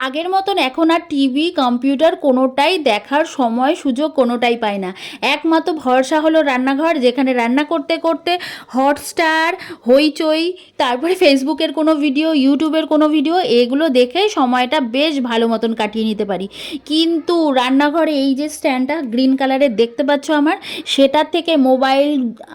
আগের মতন এখন আর টিভি কম্পিউটার কোনোটাই দেখার সময় সুযোগ কোনোটাই পায় না। একমাত্র ভরসা হলো রান্নাঘর, যেখানে রান্না করতে করতে হটস্টার, হইচই, তারপরে ফেসবুকের কোনো ভিডিও, ইউটিউবের কোনো ভিডিও, এগুলো দেখে সময়টা বেশ ভালো মতন কাটিয়ে নিতে পারি। কিন্তু রান্নাঘরে এই যে স্ট্যান্ডটা গ্রিন কালারের দেখতে পাচ্ছ আমার, সেটার থেকে মোবাইল,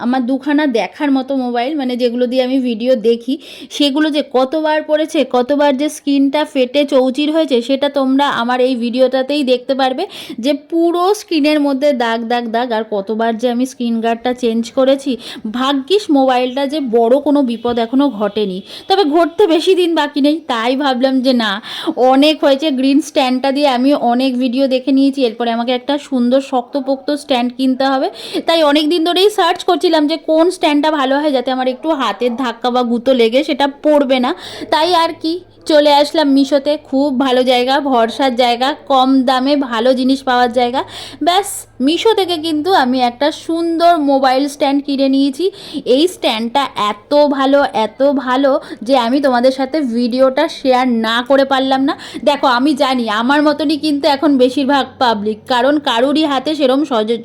আমার দুখানা দেখার মতো মোবাইল, মানে যেগুলো দিয়ে আমি ভিডিও দেখি, সেগুলো যে কতবার পড়েছে, কতবার যে স্ক্রিনটা ফেটে চৌচির হয়েছে, সেটা তোমরা আমার এই ভিডিওটাতেই দেখতে পারবে, যে পুরো স্ক্রিনের মধ্যে দাগ দাগ দাগ। আর কতবার যে আমি স্ক্রিন গার্ডটা চেঞ্জ করেছি। ভাগ্যিস মোবাইলটা যে বড় কোনো বিপদ এখনও ঘটেনি, তবে ঘটতে বেশি দিন বাকি নেই। তাই ভাবলাম যে না, অনেক হয়েছে, গ্রিন স্ট্যান্ডটা দিয়ে আমি অনেক ভিডিও দেখে নিয়েছি, এরপরে আমাকে একটা সুন্দর শক্তপোক্ত স্ট্যান্ড কিনতে হবে। তাই অনেক দিন ধরেই সার্চ করছিলাম যে কোন স্ট্যান্ডটা ভালো হয়, যাতে আমার একটু হাতের ধাক্কা বা গুঁতো লেগে সেটা পড়বে না। তাই আর কি, চলে আসলাম মিশোতে। খুব ভালো জায়গা, ভরসার জায়গা, কম দামে ভালো জিনিস পাওয়ার জায়গা। ব্যাস, মিশো থেকে কিন্তু আমি একটা সুন্দর মোবাইল স্ট্যান্ড কিনে নিয়েছি। এই স্ট্যান্ডটা এত ভালো যে আমি তোমাদের সাথে ভিডিওটা শেয়ার না করে পারলাম না। দেখো, আমি জানি আমার মতনই কিন্তু এখন বেশিরভাগ পাবলিক, কারণ কারুরই হাতে সেরম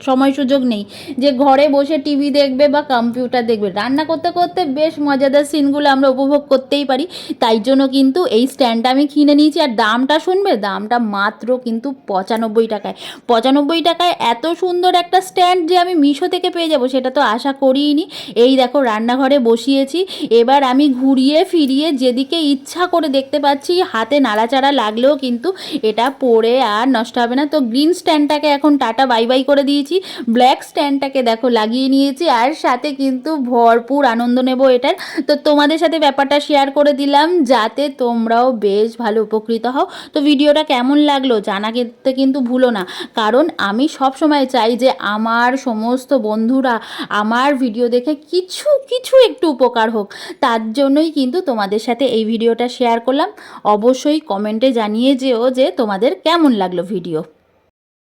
সময় সুযোগ নেই যে ঘরে বসে টিভি দেখবে বা কম্পিউটার দেখবে। রান্না করতে করতে বেশ মজাদার সিনগুলো আমরা উপভোগ করতেই পারি। তাই জন্য কিন্তু এই স্ট্যান্ডটা আমি কিনে নিয়েছি। আর দামটা শুনবে, দামটা মাত্র কিন্তু 95 টাকায়। 95 টাকায় এত সুন্দর একটা স্ট্যান্ড যে আমি মিশো থেকে পেয়ে যাব, সেটা তো আশা করিনি। এই দেখো, রান্নাঘরে বসিয়েছি, এবার আমি ঘুরিয়ে ফিরিয়ে যেদিকে ইচ্ছা করে দেখতে পাচ্ছি। হাতে নাড়াচাড়া লাগলেও কিন্তু এটা পড়ে আর নষ্ট হবে না। তো গ্রিন স্ট্যান্ডটাকে এখন টাটা বাই বাই করে দিয়েছি, ব্ল্যাক স্ট্যান্ডটাকে দেখো লাগিয়ে নিয়েছি, আর সাথে কিন্তু ভরপুর আনন্দ নেব এটার। তো তোমাদের সাথে ব্যাপারটা শেয়ার করে দিলাম, যাতে তোমরাও বেশ ভালো উপকৃত হও। তো ভিডিওটা কেমন লাগলো জানাতে কিন্তু ভুলো না, কারণ আমি সব সময় চাই যে আমার সমস্ত বন্ধুরা আমার ভিডিও দেখে কিছু কিছু একটু উপকার হোক। তার জন্যই কিন্তু তোমাদের সাথে এই ভিডিওটা শেয়ার করলাম। অবশ্যই কমেন্টে জানিয়ে যেও যে তোমাদের কেমন লাগলো ভিডিও।